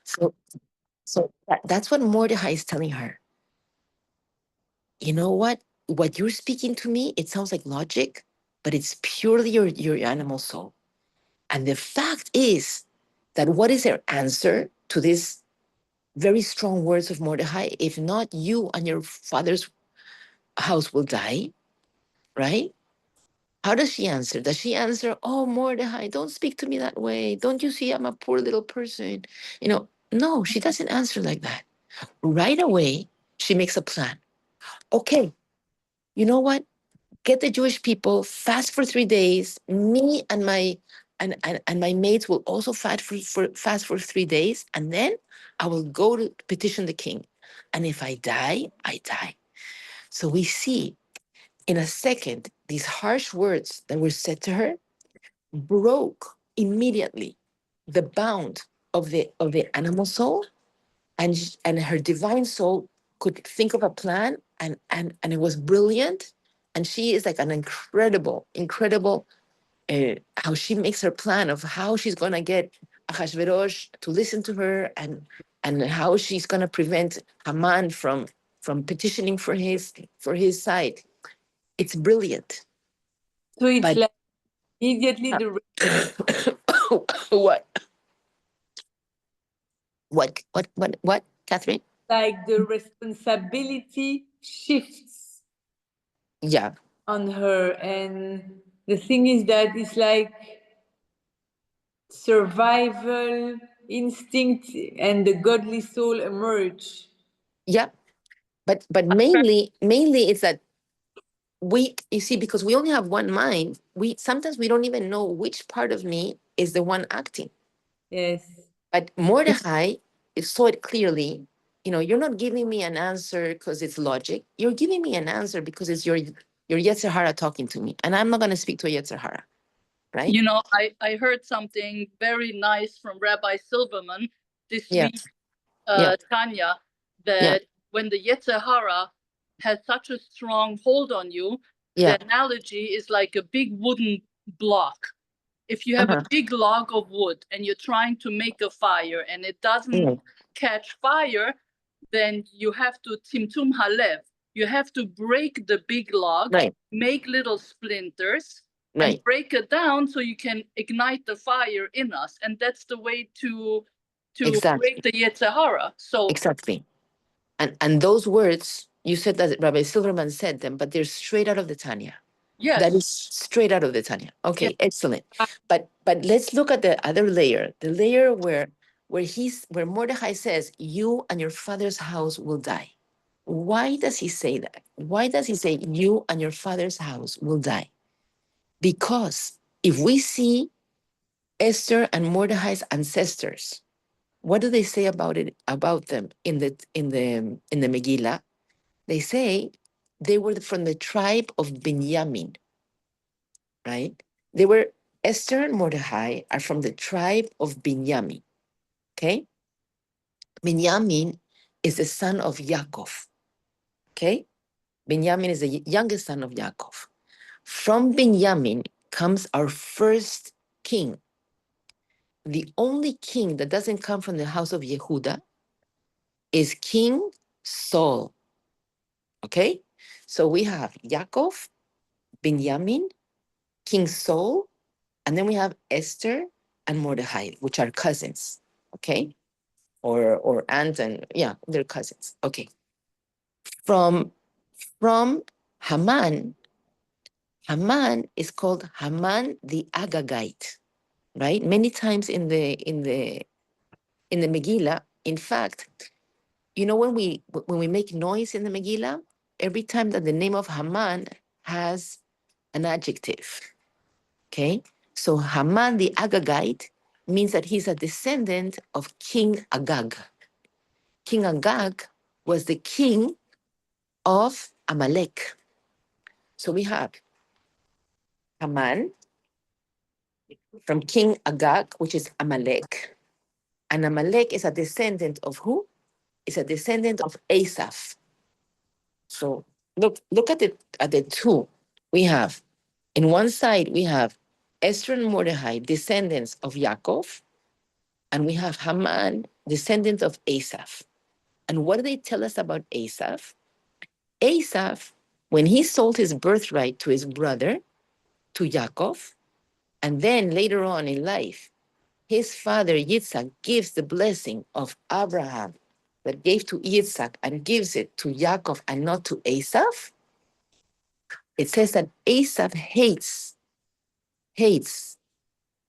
So, that's what Mordecai is telling her. You know what? What you're speaking to me, it sounds like logic, but it's purely your animal soul. And the fact is that what is their answer to these very strong words of Mordecai? If not, you and your father's house will die, right? How does she answer? Does she answer, oh, Mordecai, don't speak to me that way. Don't you see I'm a poor little person? No, she doesn't answer like that. Right away, she makes a plan. Okay, you know what? Get the Jewish people, fast for 3 days. Me and my mates will also fast for 3 days, and then I will go to petition the king. And if I die, I die. So we see in a second these harsh words that were said to her broke immediately the bound of the animal soul, and her divine soul could think of a plan, and it was brilliant. And she is like an incredible how she makes her plan of how she's going to get Ahashverosh to listen to her, and how she's going to prevent Haman from petitioning for his side. It's brilliant. So it's But like immediately what what Catherine? like the responsibility shifts Yeah. on her. And the thing is that it's like survival instinct and the godly soul emerge. Yeah. But mainly it's that you see, because we only have one mind, we sometimes we don't even know which part of me is the one acting. Yes. But Mordecai saw it clearly. You're not giving me an answer because it's logic. You're giving me an answer because it's your Yetzer Hara talking to me, and I'm not going to speak to a Yetzer Hara, right? I heard something very nice from Rabbi Silverman this Yeah. week, Yeah. Tanya, Yeah. that when the Yetzer Hara has such a strong hold on you, Yeah. the analogy is like a big wooden block. If you have a Uh-huh. big log of wood and you're trying to make a fire and it doesn't catch fire, then you have to timtum halev. You have to break the big log, Right. make little splinters, and Right. break it down so you can ignite the fire in us. And that's the way to Exactly. break the Yetzer Hara. So Exactly. And those words, you said that Rabbi Silverman said them, but they're straight out of the Tanya. yes, That is straight out of the Tanya. Okay, yes. excellent. But let's look at the other layer, the layer where Mordecai says, "You and your father's house will die." Why does he say that? Why does he say, "You and your father's house will die"? Because if we see Esther and Mordecai's ancestors, what do they say about them in the Megillah? They say they were from the tribe of Binyamin, right? They were Esther and Mordecai are from the tribe of Binyamin. Okay, Binyamin is the son of Yaakov. Okay, Binyamin is the youngest son of Yaakov. From Binyamin comes our first king. The only king that doesn't come from the house of Yehuda is King Saul. Okay, so we have Yaakov, Binyamin, King Saul, and then we have Esther and Mordecai, which are cousins. Okay, or aunt, and yeah, they're cousins. Okay, from Haman. Haman is called Haman the Agagite, right? Many times in the Megillah. In fact, when we make noise in the Megillah, every time that the name of Haman has an adjective. Okay, so Haman the Agagite means that he's a descendant of King Agag. King Agag was the king of Amalek. So we have Haman from King Agag, which is Amalek. And Amalek is a descendant of who? It's a descendant of Asaph. So look at the two. We have, in one side, we have Esther and Mordecai, descendants of Yaakov, and we have Haman, descendant of Asaph. And what do they tell us about Asaph? Asaph, when he sold his birthright to his brother, to Yaakov, and then later on in life, his father Yitzhak gives the blessing of Abraham that gave to Yitzhak and gives it to Yaakov and not to Asaph. It says that Asaph hates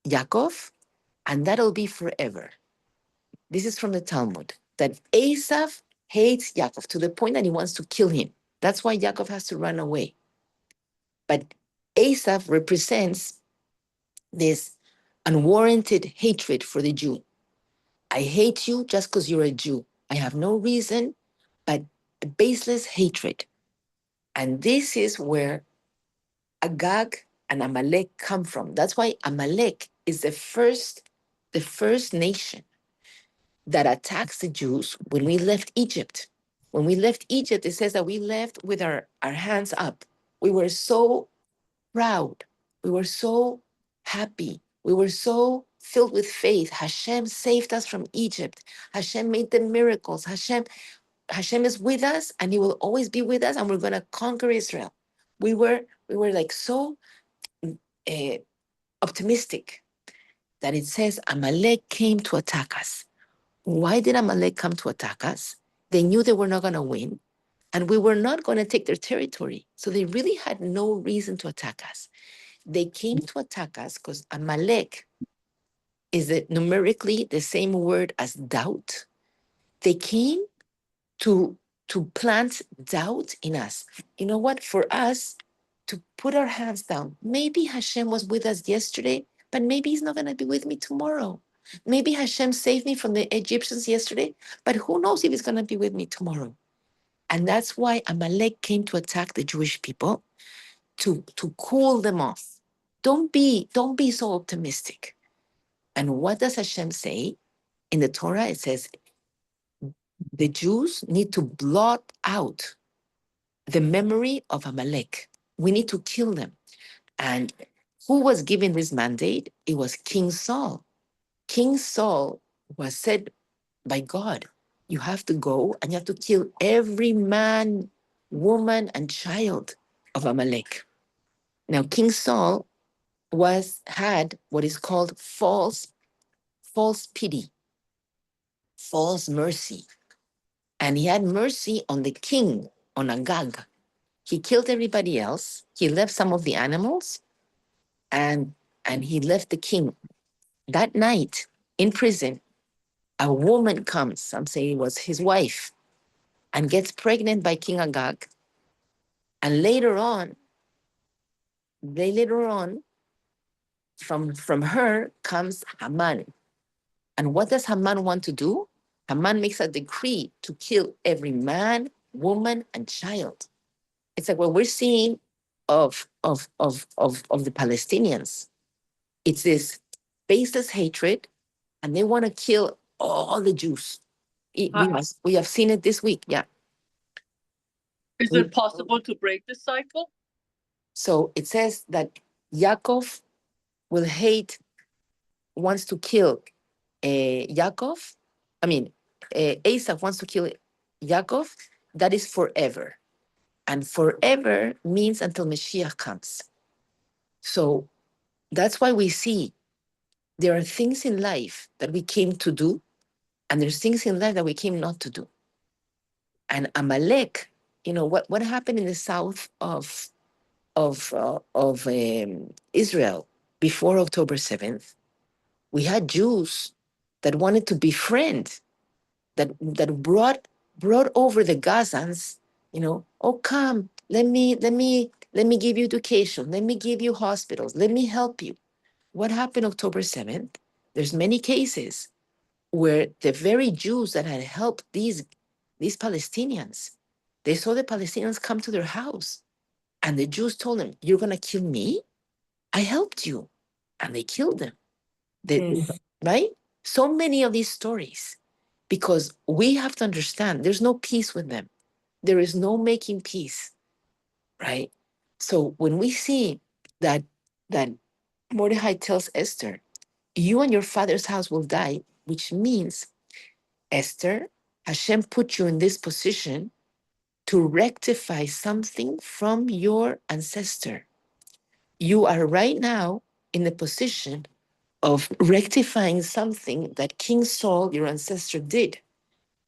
Yaakov, and that'll be forever. This is from the Talmud, that Asaph hates Yaakov to the point that he wants to kill him. That's why Yaakov has to run away. But Asaph represents this unwarranted hatred for the Jew. I hate you just because you're a Jew. I have no reason, but baseless hatred. And this is where Agag and Amalek come from. That's why Amalek is the first nation that attacks the Jews when we left Egypt. When we left Egypt, it says that we left with our hands up. We were so proud. We were so happy. We were so filled with faith. Hashem saved us from Egypt. Hashem made the miracles. Hashem is with us and he will always be with us and we're going to conquer Israel. We were like so uh, optimistic that it says Amalek came to attack us. Why did Amalek come to attack us? They knew they were not going to win and we were not going to take their territory. So they really had no reason to attack us. They came to attack us because Amalek is numerically the same word as doubt. They came to plant doubt in us. You know what? For us to put our hands down, maybe Hashem was with us yesterday, but maybe he's not going to be with me tomorrow. Maybe Hashem saved me from the Egyptians yesterday, but who knows if he's going to be with me tomorrow. And that's why Amalek came to attack the Jewish people, to cool them off. Don't be so optimistic. And what does Hashem say? In the Torah, it says, the Jews need to blot out the memory of Amalek. We need to kill them. And who was given this mandate? It was King Saul. King Saul was said by God, you have to go and you have to kill every man, woman, and child of Amalek. Now, King Saul had what is called false pity, false mercy. And he had mercy on the king, on Agag. He killed everybody else. He left some of the animals and he left the king. That night in prison, a woman comes, some say it was his wife, and gets pregnant by King Agag. And later on, from her comes Haman. And what does Haman want to do? Haman makes a decree to kill every man, woman, and child. It's like what we're seeing of the Palestinians. It's this baseless hatred, and they want to kill all the Jews. We have seen it this week. Yeah. Is it possible to break the cycle? So it says that Yaakov wants to kill Yaakov. I mean, Esau wants to kill Yaakov. That is forever. And forever means until Mashiach comes. So that's why we see there are things in life that we came to do, and there's things in life that we came not to do. And Amalek, what happened in the south of Israel before October 7th? We had Jews that wanted to befriend, that brought over the Gazans, oh, come, let me give you education, let me give you hospitals, let me help you. What happened October 7th? There's many cases where the very Jews that had helped these Palestinians, they saw the Palestinians come to their house, and the Jews told them, you're going to kill me? I helped you. And they killed them. Right? So many of these stories, because we have to understand there's no peace with them. There is no making peace, right? So when we see that Mordecai tells Esther, you and your father's house will die, which means Esther, Hashem put you in this position to rectify something from your ancestor. You are right now in the position of rectifying something that King Saul, your ancestor, did.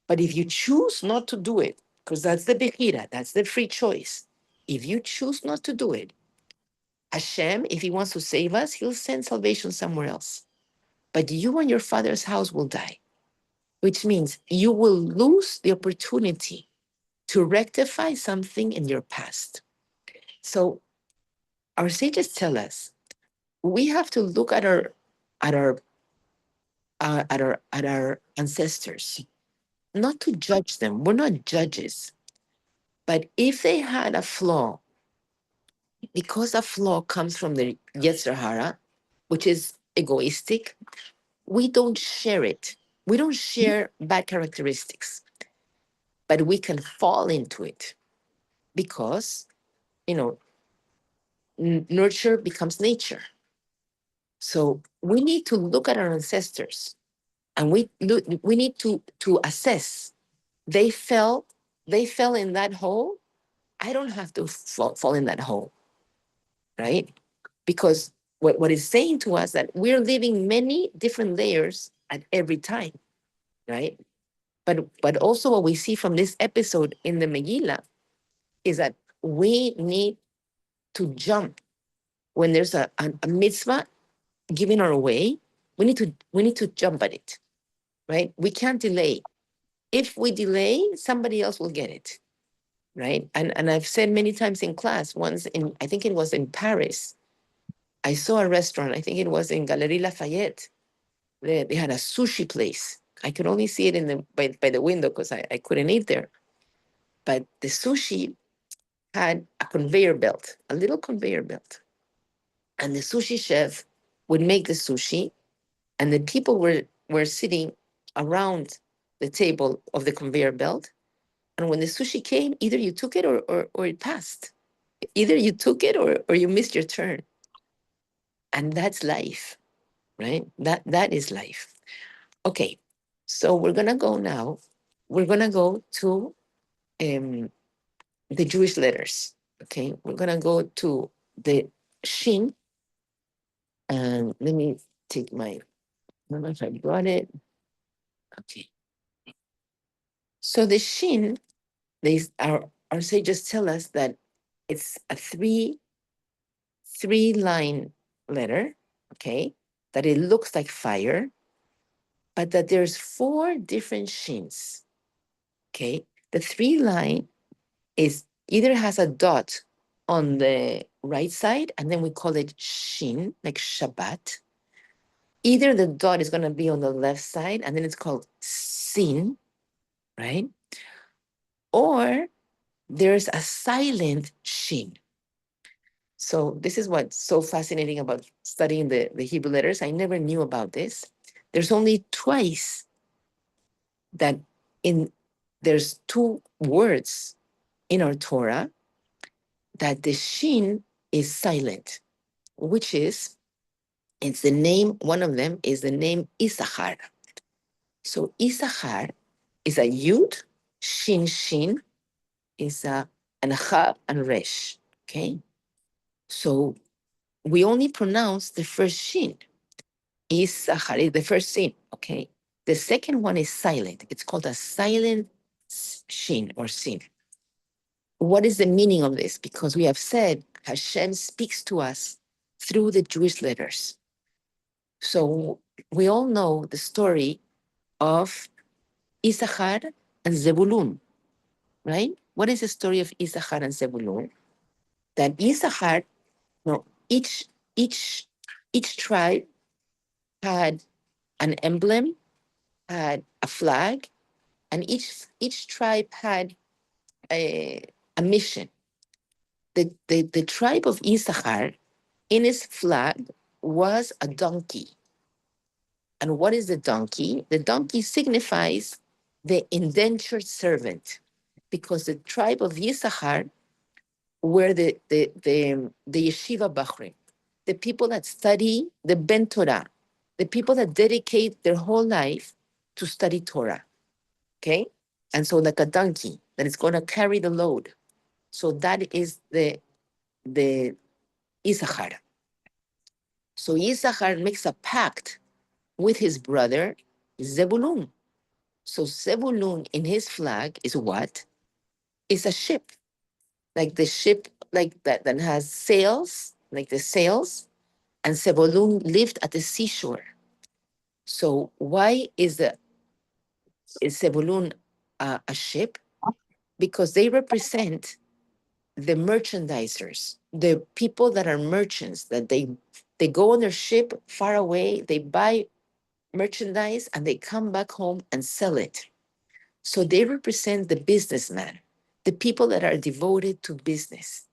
But if you choose not to do it, because that's the Bechira, that's the free choice. If you choose not to do it, Hashem, if he wants to save us, he'll send salvation somewhere else. But you and your father's house will die, which means you will lose the opportunity to rectify something in your past. So our sages tell us we have to look at at our our ancestors, not to judge them. We're not judges. But if they had a flaw, because a flaw comes from the Yetzer Hara, which is egoistic, we don't share it. We don't share bad characteristics, but we can fall into it because, you know, nurture becomes nature. So we need to look at our ancestors and we need to assess. They fell, they fell in that hole. I don't have to fall in that hole, right? Because what it's saying to us that we're living many different layers at every time, right? But also what we see from this episode in the Megillah is that we need to jump when there's a mitzvah giving our way. We need to jump at it, right? We can't delay. If we delay, somebody else will get it, right? And I've said many times in class, once in, I think it was in Paris, I saw a restaurant, I think it was in Galerie Lafayette. They had a sushi place. I could only see it in the by the window because I couldn't eat there. But the sushi had a conveyor belt, a little conveyor belt. And the sushi chef would make the sushi, and the people were sitting around the table of the conveyor belt. And when the sushi came, either you took it or it passed. Either you took it or you missed your turn. And that's life, right? That is life. Okay, so we're gonna go now. We're gonna go to the Jewish letters. Okay, we're gonna go to the Shin, and let me take my. I don't know if I brought it. Okay, so the Shin, our sages tell us that it's a three line letter. Okay, that it looks like fire, but that there's four different Shins. Okay, the three line is either has a dot on the right side, and then we call it Shin, like Shabbat. Either the dot is going to be on the left side, and then it's called Sin, right? Or there's a silent Shin. So this is what's so fascinating about studying the Hebrew letters. I never knew about this. There's only twice that there's two words in our Torah that the Shin is silent, which is, it's the name, one of them is the name Issachar. So Issachar is a Yud, Shin Shin is and Chaf and Resh, okay? So we only pronounce the first Shin. Issachar is the first Sin, okay? The second one is silent. It's called a silent Shin or Sin. What is the meaning of this? Because we have said Hashem speaks to us through the Jewish letters. So we all know the story of Issachar and Zebulun, right? What is the story of Issachar and Zebulun? That Issachar, no, each tribe had an emblem, had a flag, and each tribe had a mission. The tribe of Issachar, in its flag was a donkey. And what is the donkey? The donkey signifies the indentured servant, because the tribe of Issachar were the yeshiva bachrim, the people that study the Ben Torah, the people that dedicate their whole life to study Torah. Okay. And so like a donkey that is going to carry the load. So that is the Issachar. So Issachar makes a pact with his brother Zebulun. So Zebulun in his flag is what? Is a ship. Like the ship like that has sails, like the sails, and Zebulun lived at the seashore. So why is Zebulun a ship? Because they represent the merchandisers, the people that are merchants, that they go on their ship far away, they buy merchandise and they come back home and sell it. So they represent the businessman, the people that are devoted to business.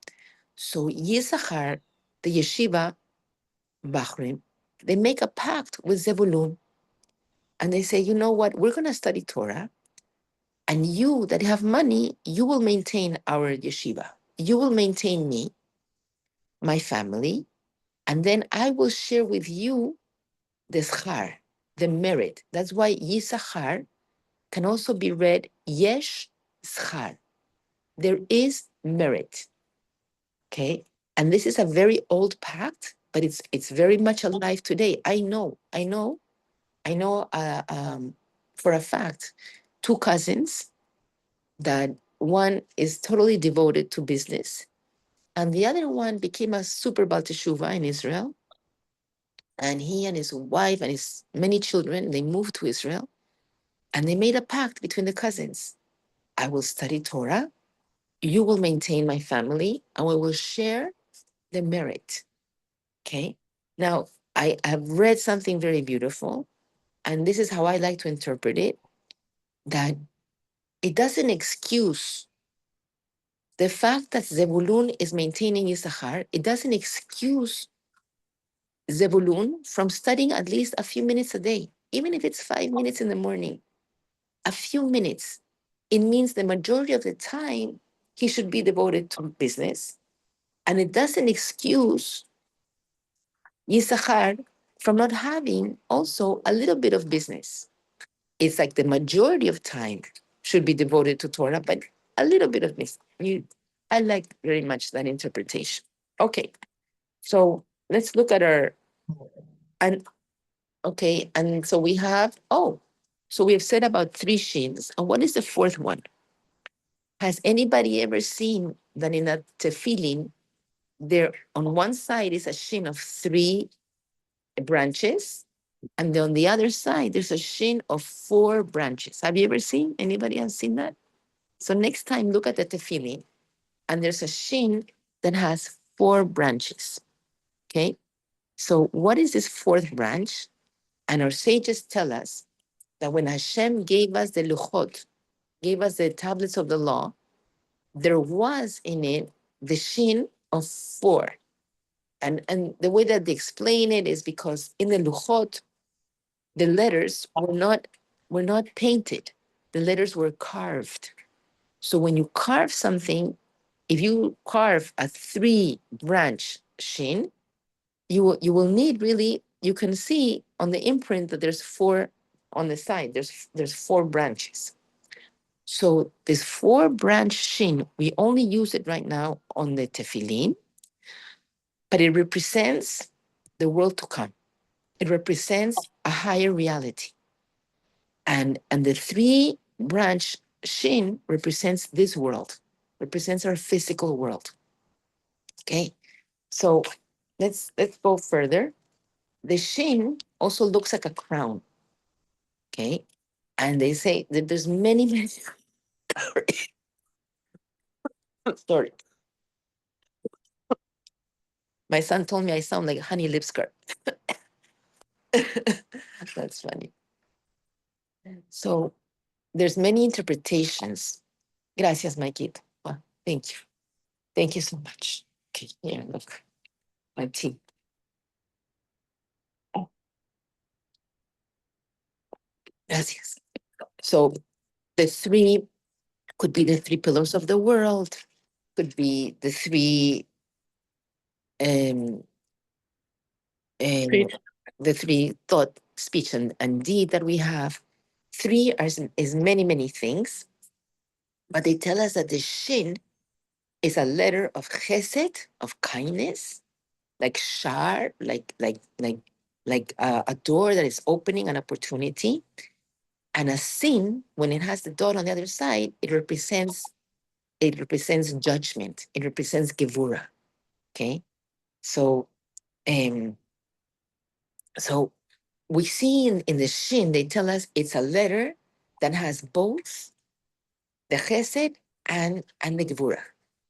So Yisachar, the yeshiva, Bahrim, they make a pact with Zebulun and they say, you know what, we're going to study Torah, and you that have money, you will maintain our yeshiva. You will maintain me, my family, and then I will share with you the schar, the merit. That's why Yisachar can also be read yesh schar. There is merit. Okay. And this is a very old pact, but it's very much alive today. I know for a fact, two cousins that one is totally devoted to business, and the other one became a super Baal Teshuvah in Israel. And he and his wife and his many children, they moved to Israel, and they made a pact between the cousins. I will study Torah, you will maintain my family, and we will share the merit. Okay. Now, I have read something very beautiful, and this is how I like to interpret it, that it doesn't excuse the fact that Zebulun is maintaining Issachar, it doesn't excuse Zebulun from studying at least a few minutes a day, even if it's 5 minutes in the morning, a few minutes. It means the majority of the time he should be devoted to business. And it doesn't excuse Yisachar from not having also a little bit of business. It's like the majority of time should be devoted to Torah, but a little bit of business. I like very much that interpretation. Okay, so let's look at our, and okay, and so we have, so we have said about three shins. And what is the fourth one? Has anybody ever seen that in a tefillin, there on one side is a shin of three branches, and on the other side there's a shin of four branches? Have you ever seen? Anybody has seen that? So next time, look at the tefillin, and there's a shin that has four branches. Okay, so what is this fourth branch? And our sages tell us that when Hashem gave us the luchot, gave us the tablets of the law, there was in it the shin of four. And the way that they explain it is because in the luchot, the letters were not painted. The letters were carved. So when you carve something, if you carve a three branch shin, you will need really, you can see on the imprint that there's four on the side. There's four branches. So this four branch shin, we only use it right now on the tefillin, but it represents the world to come. It represents a higher reality. And the three branch shin represents this world, represents our physical world. Okay. So let's go further. The shin also looks like a crown. Okay. And they say that there's many, sorry. My son told me I sound like Honey Lipskirt. That's funny. So there's many interpretations. Gracias, Maikito. Well, thank you. Thank you so much. Okay, here, look, my tea. Gracias. So the three could be the three pillars of the world, could be the three um, um, the three thought, speech, and deed that we have. Three is many, many things, but they tell us that the Shin is a letter of chesed, of kindness, like shar, like a door that is opening an opportunity. And a sin, when it has the dot on the other side, it represents judgment. It represents gevura. Okay, so um, so we see in the Shin, they tell us it's a letter that has both the chesed and the gevura.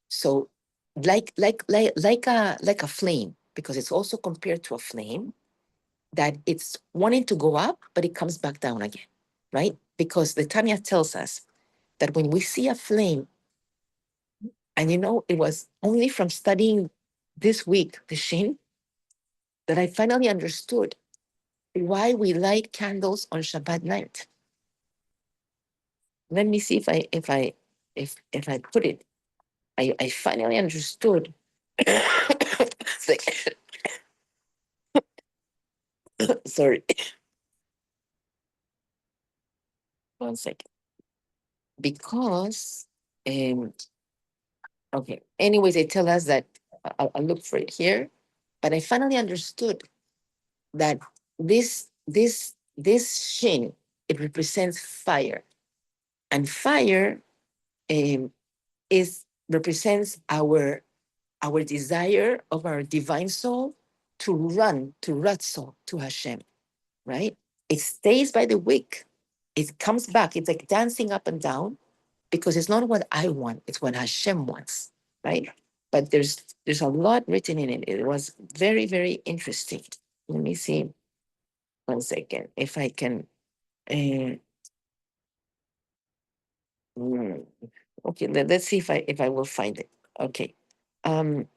So like a flame, because it's also compared to a flame that it's wanting to go up, but it comes back down again, right? Because the Tanya tells us that when we see a flame, and it was only from studying this week the Shin that I finally understood why we light candles on Shabbat night. Let me see if I put it. I finally understood. Sorry, 1 second. Because okay. Anyways, they tell us that I'll look for it here, but I finally understood that this Shin, it represents fire, and fire is represents our desire of our divine soul to run to Ratzon, to Hashem, right? It stays by the wick. It comes back. It's like dancing up and down because it's not what I want. It's what Hashem wants, right? But there's a lot written in it. It was very, very interesting. Let me see. 1 second. If I can. Uh, mm, okay, let's see if I will find it. Okay. Um,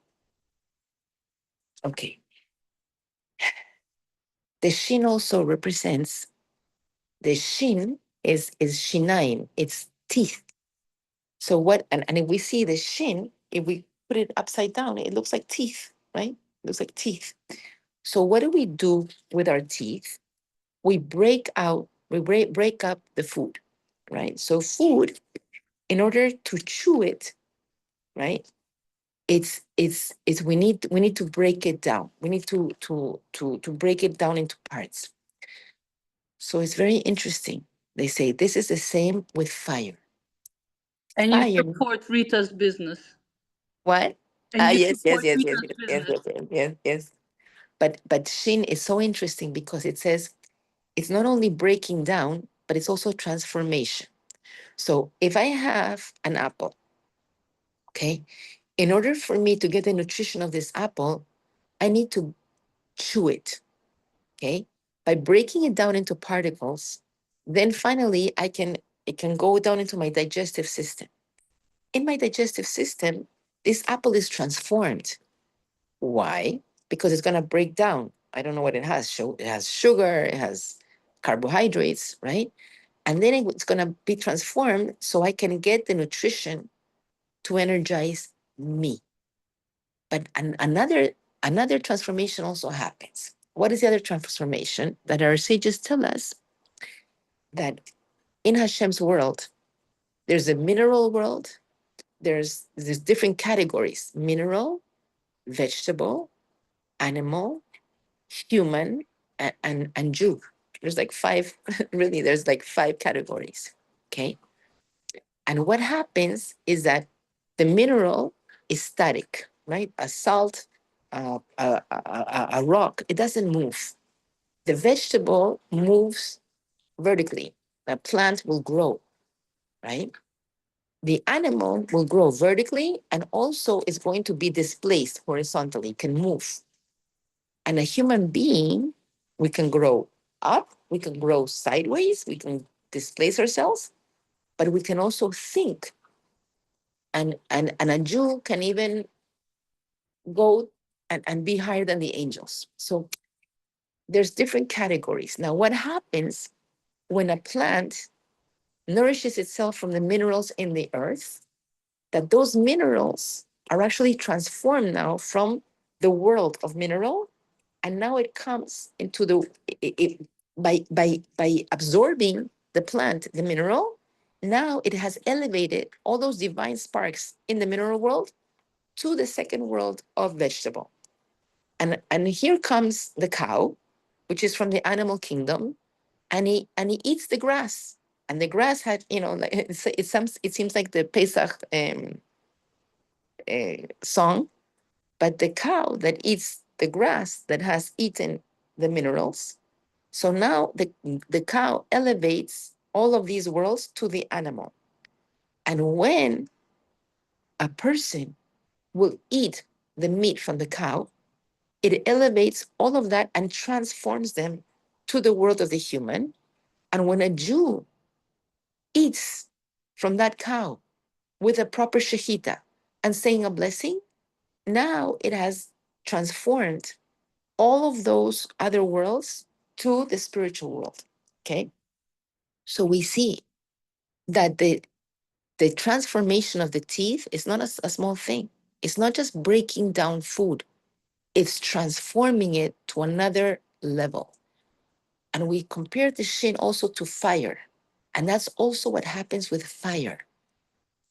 okay. The Shin also represents, the Shin is shinaim, it's teeth. So and if we see the Shin, if we put it upside down, it looks like teeth, right? It looks like teeth. So what do we do with our teeth? We break up the food, right? So food, in order to chew it, right? It's we need to break it down. We need to break it down into parts. So it's very interesting. They say this is the same with fire. And you Fire. support Rita's business. What? And you Yes, yes, support yes, yes, Rita's yes, yes, business. yes, yes, yes, yes. But Shin is so interesting because it says it's not only breaking down, but it's also transformation. So if I have an apple, okay, in order for me to get the nutrition of this apple, I need to chew it, okay? By breaking it down into particles, then finally it can go down into my digestive system. In my digestive system, this apple is transformed. Why? Because it's gonna break down. I don't know what it has. It has sugar, it has carbohydrates, right? And then it's gonna be transformed so I can get the nutrition to energize me. But another transformation also happens. What is the other transformation? That our sages tell us that in Hashem's world, there's a mineral world, there's different categories: mineral, vegetable, animal, human, and Jew. There's like five, really, there's like five categories. Okay. And what happens is that the mineral is static, right? A salt, a rock, it doesn't move. The vegetable moves vertically. The plant will grow, right? The animal will grow vertically and also is going to be displaced horizontally, can move. And a human being, we can grow up, we can grow sideways, we can displace ourselves, but we can also think. And a Jew can even go and be higher than the angels. So there's different categories. Now, what happens when a plant nourishes itself from the minerals in the earth? That those minerals are actually transformed now from the world of mineral, and now it comes into the by absorbing the plant, the mineral, now it has elevated all those divine sparks in the mineral world to the second world of vegetable. And here comes the cow, which is from the animal kingdom, and he eats the grass. And the grass had, like it seems like the Pesach song, but the cow that eats the grass that has eaten the minerals. So now the cow elevates all of these worlds to the animal. And when a person will eat the meat from the cow, it elevates all of that and transforms them to the world of the human. And when a Jew eats from that cow with a proper shechita and saying a blessing, now it has transformed all of those other worlds to the spiritual world. Okay. So we see that the transformation of the teeth is not a small thing. It's not just breaking down food, it's transforming it to another level. And we compare the Shin also to fire. And that's also what happens with fire.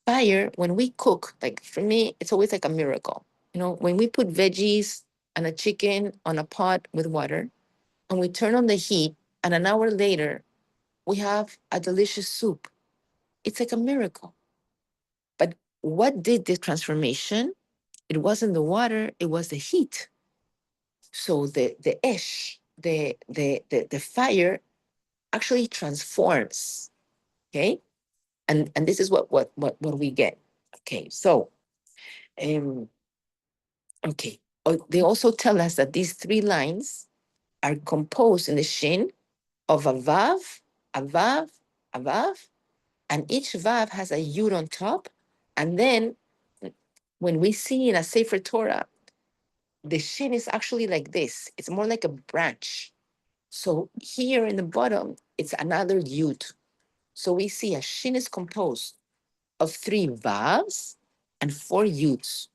Fire, when we cook, like for me, it's always like a miracle. When we put veggies and a chicken on a pot with water and we turn on the heat, and an hour later, we have a delicious soup. It's like a miracle. But what did the transformation? It wasn't the water, it was the heat. So the ash, the fire actually transforms. Okay. And this is what we get. Okay. So okay. They also tell us that these three lines are composed in the Shin of a Vav, a Vav, a Vav, and each Vav has a Yud on top. And then when we see in a Sefer Torah, the Shin is actually like this. It's more like a branch. So here in the bottom, it's another Yud. So we see a Shin is composed of three Vavs and four Yuds.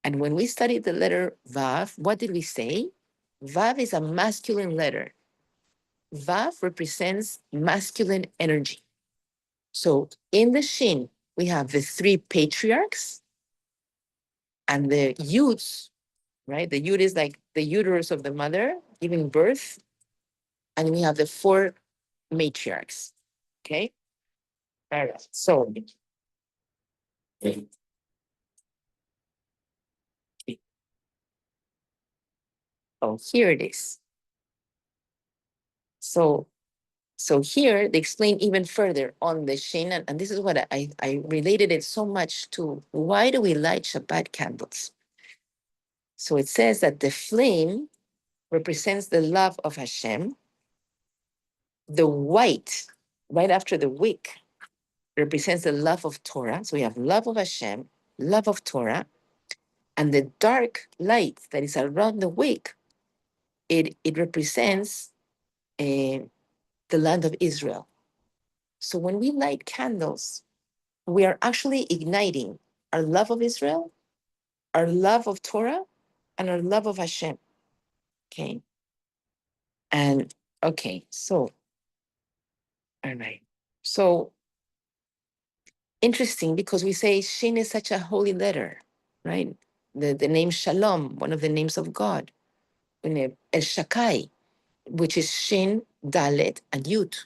And when we studied the letter Vav, what did we say? Vav is a masculine letter. Vav represents masculine energy. So in the Shin, we have the three patriarchs and the Yuds, right? The Yud is like the uterus of the mother giving birth. And we have the four matriarchs. Okay. All right. So here it is. So here they explain even further on the Shin, and this is what I related it so much to. Why do we light Shabbat candles? So it says that the flame represents the love of Hashem. The white, right after the wick, represents the love of Torah. So we have love of Hashem, love of Torah, and the dark light that is around the wick, it represents the land of Israel. So when we light candles, we are actually igniting our love of Israel, our love of Torah, and our love of Hashem. Okay. And okay, so, all right. So interesting because we say Shin is such a holy letter, right? The name Shalom, one of the names of God, El Shakai, which is Shin, Dalet, and Yud.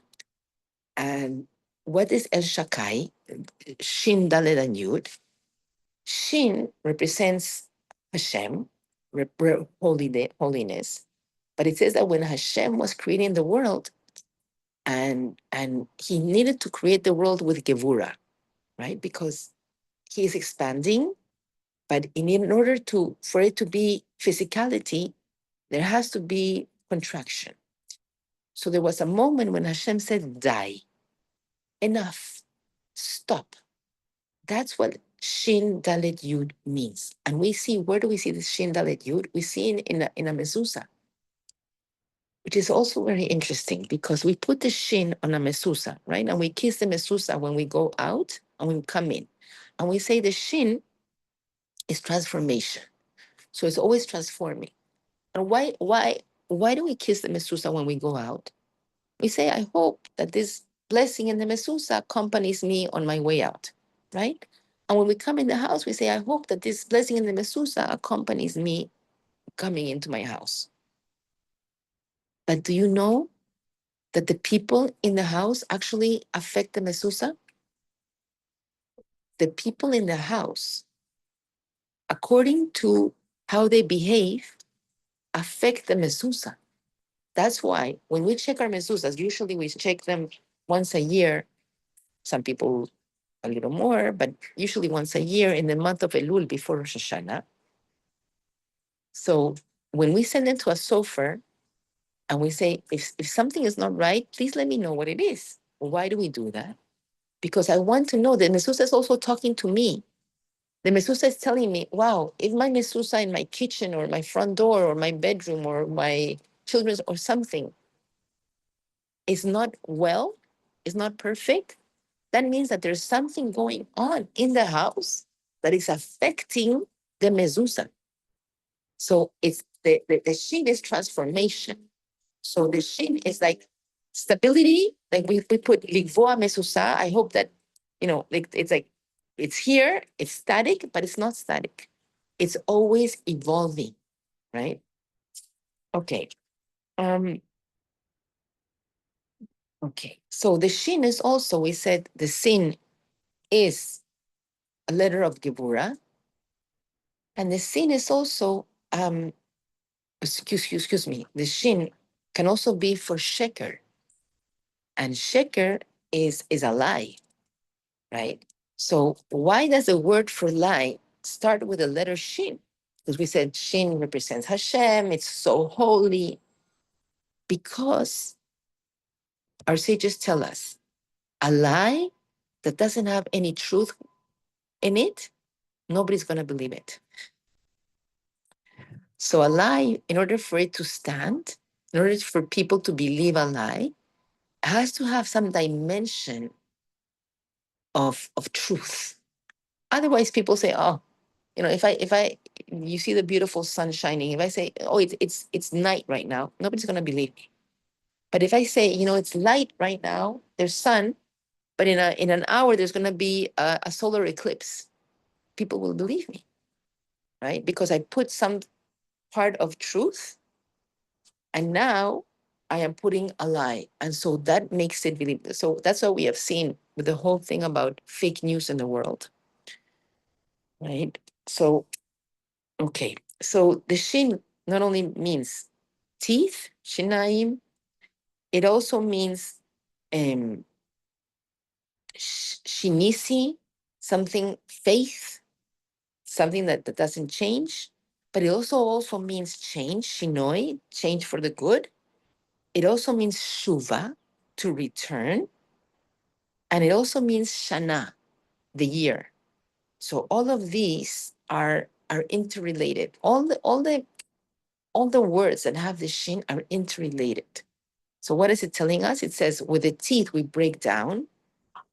And what is El Shakai? Shin, Dalet, and Yud. Shin represents Hashem, holiness. But it says that when Hashem was creating the world, and he needed to create the world with Gevura, right? Because he is expanding, but in order for it to be physicality, there has to be contraction. So there was a moment when Hashem said, die, enough, stop. That's what Shin Dalet Yud means. And we see, where do we see this Shin Dalet Yud? We see in a mezuzah, which is also very interesting because we put the Shin on a mezuzah, right? And we kiss the mezuzah when we go out and when we come in. And we say the Shin is transformation. So it's always transforming. And why do we kiss the mezuzah when we go out? We say, I hope that this blessing in the mezuzah accompanies me on my way out, right? And when we come in the house, we say, I hope that this blessing in the mezuzah accompanies me coming into my house. But do you know that the people in the house actually affect the mezuzah? The people in the house, according to how they behave, affect the mezuzah. That's why when we check our mezuzahs, usually we check them once a year. Some people a little more, but usually once a year in the month of Elul before Rosh Hashanah. So when we send it to a sofer and we say, if something is not right, please let me know what it is. Why do we do that? Because I want to know that mezuzah is also talking to me. The mezuzah is telling me, wow, if my mezuzah in my kitchen or my front door or my bedroom or my children's or something is not well, is not perfect, that means that there's something going on in the house that is affecting the mezuzah. So it's the shin is transformation. So the shin is like stability. Like we put ligvoa mezuzah. I hope that, like it's here, it's static, but it's not static. It's always evolving, right? Okay. Um, okay. So the shin is also, we said the sin is a letter of Gebura. And the sin is also, excuse me, the shin can also be for sheker. And sheker is a lie, right? So why does the word for lie start with the letter shin? Because we said shin represents Hashem, it's so holy. Because our sages tell us a lie that doesn't have any truth in it, nobody's going to believe it. So a lie, in order for it to stand, in order for people to believe a lie, has to have some dimension of truth. Otherwise, people say, oh, if I you see the beautiful sun shining, if I say, oh, it's night right now, nobody's gonna believe me. But if I say, it's light right now, there's sun, but in an hour there's gonna be a solar eclipse, people will believe me, right? Because I put some part of truth, and now I am putting a lie, and so that makes it believable. So that's what we have seen with the whole thing about fake news in the world, right? So okay, so the shin not only means teeth, shinaim, it also means um, shinisi, something faith, something that doesn't change. But it also means change, shinoi, change for the good. It also means shuva, to return. And it also means shana, the year. So all of these are interrelated. All the words that have the shin are interrelated. So what is it telling us? It says with the teeth we break down,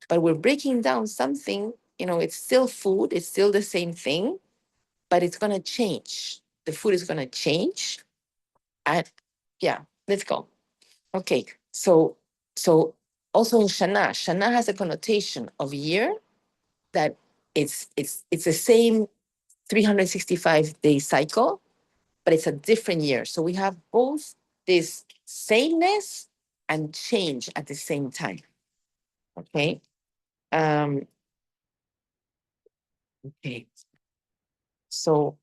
but we're breaking down something, it's still food, it's still the same thing, but it's going to change. The food is going to change. And yeah, let's go. Okay. So also in Shana has a connotation of year that it's the same 365-day cycle, but it's a different year. So we have both this sameness and change at the same time. Okay. Um, okay. So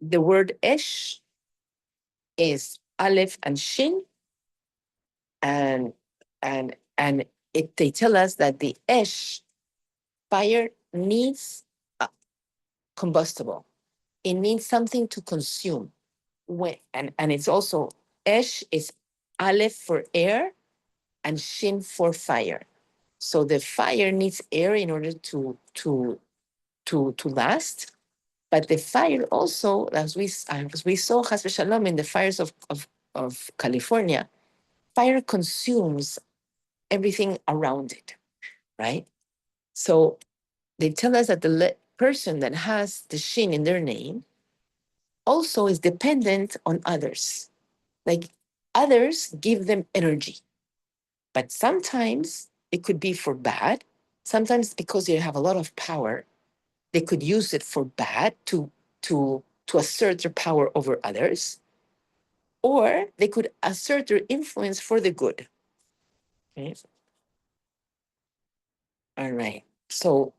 the word esh is aleph and shin, and they tell us that the esh fire needs combustible. It needs something to consume. And it's also esh is aleph for air and shin for fire. So the fire needs air in order to last. But the fire also, as we saw, Chas v'shalom, in the fires of California, fire consumes everything around it, right? So they tell us that the person that has the shin in their name also is dependent on others. Like others give them energy. But sometimes it could be for bad. Sometimes because they have a lot of power, they could use it for bad to assert their power over others, or they could assert their influence for the good. Okay. All right. So,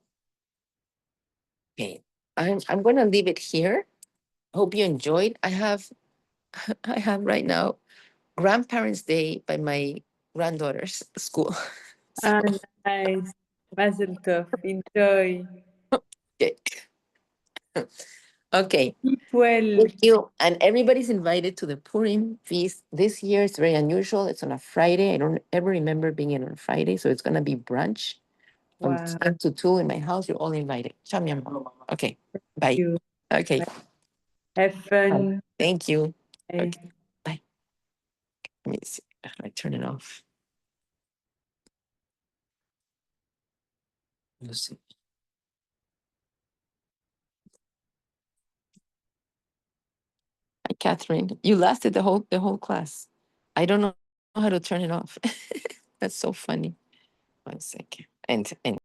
okay, I'm going to leave it here. Hope you enjoyed. I have right now Grandparents' Day by my granddaughter's school. Ah, So, nice. Mazel tov. Enjoy. okay. Okay. Keep well. Thank you. And everybody's invited to the Purim feast. This year it's very unusual. It's on a Friday. I don't ever remember being in on Friday. So it's gonna be brunch from Wow. 10 to 2 in my house. You're all invited. Sham yam. Okay. Bye. You. Okay. Have fun. Thank you. Bye. Okay. Bye. Let me see. I turn it off. Let's see. Hi, Catherine. You lasted the whole class. I don't know how to turn it off. That's so funny. 1 second. And